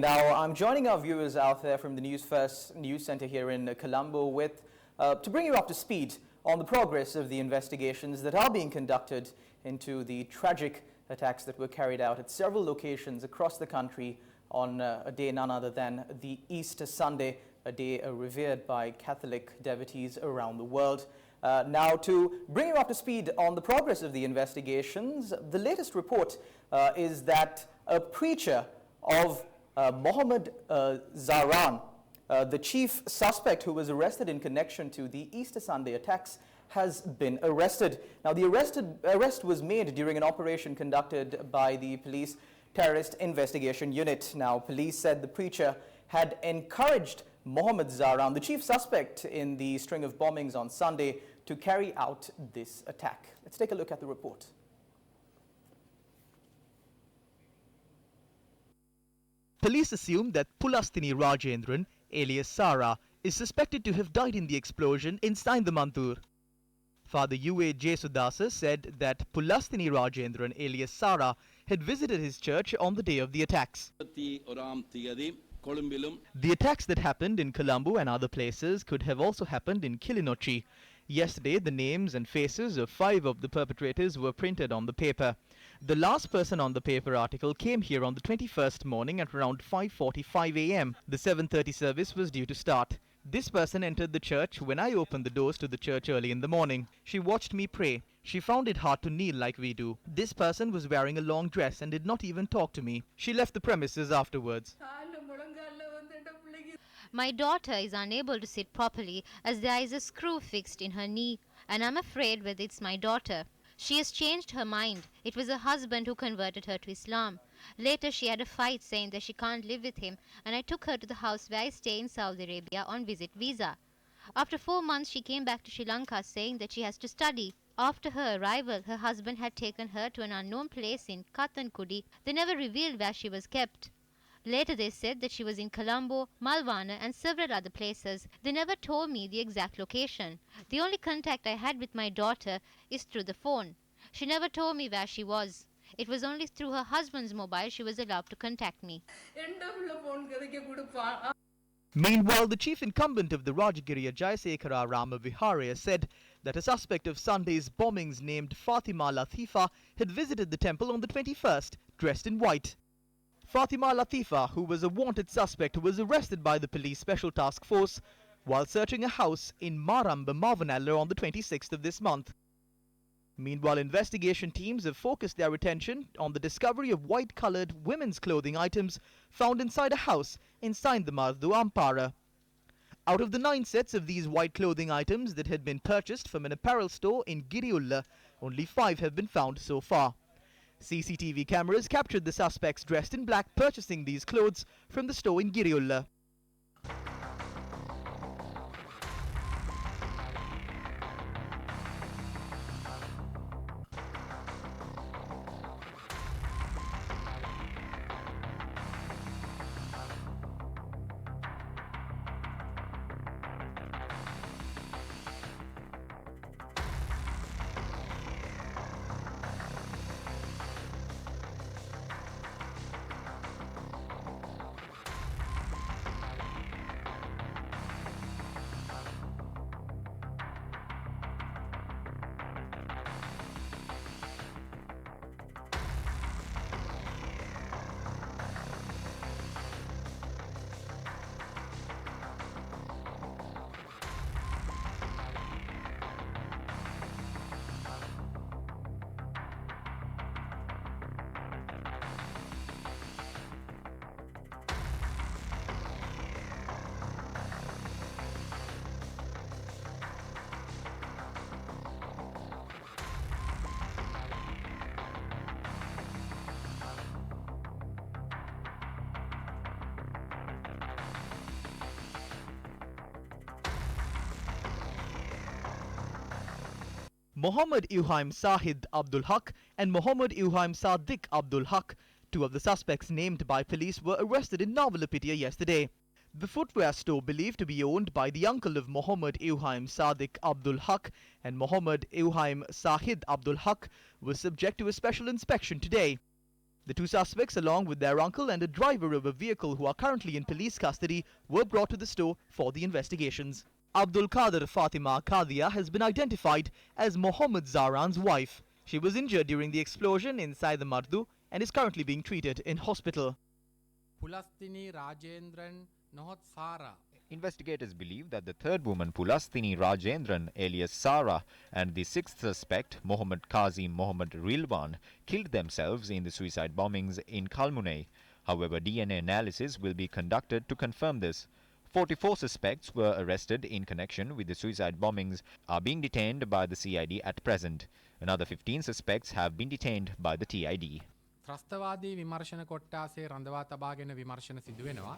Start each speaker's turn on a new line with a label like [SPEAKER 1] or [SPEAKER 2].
[SPEAKER 1] Now, I'm joining our viewers out there from the Newsfirst News Center here in Colombo to bring you up to speed on the progress of the investigations that are being conducted into the tragic attacks that were carried out at several locations across the country on a day none other than the Easter Sunday, a day revered by Catholic devotees around the world. Now, to bring you up to speed on the progress of the investigations, the latest report is that a preacher of Mohammed Zahran, the chief suspect who was arrested in connection to the Easter Sunday attacks, has been arrested. Now, the arrest was made during an operation conducted by the police terrorist investigation unit. Now, police said the preacher had encouraged Mohammed Zahran, the chief suspect in the string of bombings on Sunday, to carry out this attack. Let's take a look at the report.
[SPEAKER 2] Police assume that Pulastini Rajendran, alias Sara, is suspected to have died in the explosion in Saindamantur. Father U.A. Jesudasa said that Pulastini Rajendran, alias Sara, had visited his church on the day of the attacks. The attacks that happened in Colombo and other places could have also happened in Kilinochchi. Yesterday, the names and faces of 5 of the perpetrators were printed on the paper. The last person on the paper article came here on the 21st morning at around 5:45 a.m. The 7:30 service was due to start. This person entered the church when I opened the doors to the church early in the morning. She watched me pray. She found it hard to kneel like we do. This person was wearing a long dress and did not even talk to me. She left the premises afterwards.
[SPEAKER 3] My daughter is unable to sit properly as there is a screw fixed in her knee, and I'm afraid whether it's my daughter. She has changed her mind. It was her husband who converted her to Islam. Later she had a fight saying that she can't live with him, and I took her to the house where I stay in Saudi Arabia on visit visa. After 4 months she came back to Sri Lanka saying that she has to study. After her arrival, her husband had taken her to an unknown place in Kathankudi. They never revealed where she was kept. Later they said that she was in Colombo, Malvana and several other places. They never told me the exact location. The only contact I had with my daughter is through the phone. She never told me where she was. It was only through her husband's mobile she was allowed to contact me.
[SPEAKER 2] Meanwhile, the chief incumbent of the Rajagiriya Jayasekara Rama Viharya said that a suspect of Sunday's bombings named Fatima Latifa had visited the temple on the 21st, dressed in white. Fatima Latifa, who was a wanted suspect, was arrested by the police special task force while searching a house in Maramba, Mavanalla on the 26th of this month. Meanwhile, investigation teams have focused their attention on the discovery of white-coloured women's clothing items found inside a house in Saindamardu, Ampara. Out of the 9 sets of these white clothing items that had been purchased from an apparel store in Giriulla, only 5 have been found so far. CCTV cameras captured the suspects dressed in black purchasing these clothes from the store in Giriulla. Mohammed Ibrahim Sahid Abdul Haq and Mohammed Ibrahim Sadiq Abdul Haq, 2 of the suspects named by police, were arrested in Nawalapitiya yesterday. The footwear store, believed to be owned by the uncle of Mohammed Ibrahim Sadiq Abdul Haq and Mohammed Ibrahim Sahid Abdul Haq, was subject to a special inspection today. The two suspects, along with their uncle and a driver of a vehicle who are currently in police custody, were brought to the store for the investigations. Abdul Qadir Fatima Qadia has been identified as Mohammed Zaran's wife. She was injured during the explosion inside the Mardu and is currently being treated in hospital.
[SPEAKER 4] Pulastini Rajendran Nohot Sara.
[SPEAKER 5] Investigators believe that the third woman, Pulastini Rajendran alias Sara, and the sixth suspect, Mohammed Kazim Mohammed Rilwan, killed themselves in the suicide bombings in Kalmune. However, DNA analysis will be conducted to confirm this. 44 suspects were arrested in connection with the suicide bombings, are being detained by the CID at present. Another 15 suspects have been detained by the TID.
[SPEAKER 4] ත්‍රස්තවාදී විමර්ශන කොට්ටාසේ රඳවා තබාගෙන විමර්ශන සිදු වෙනවා.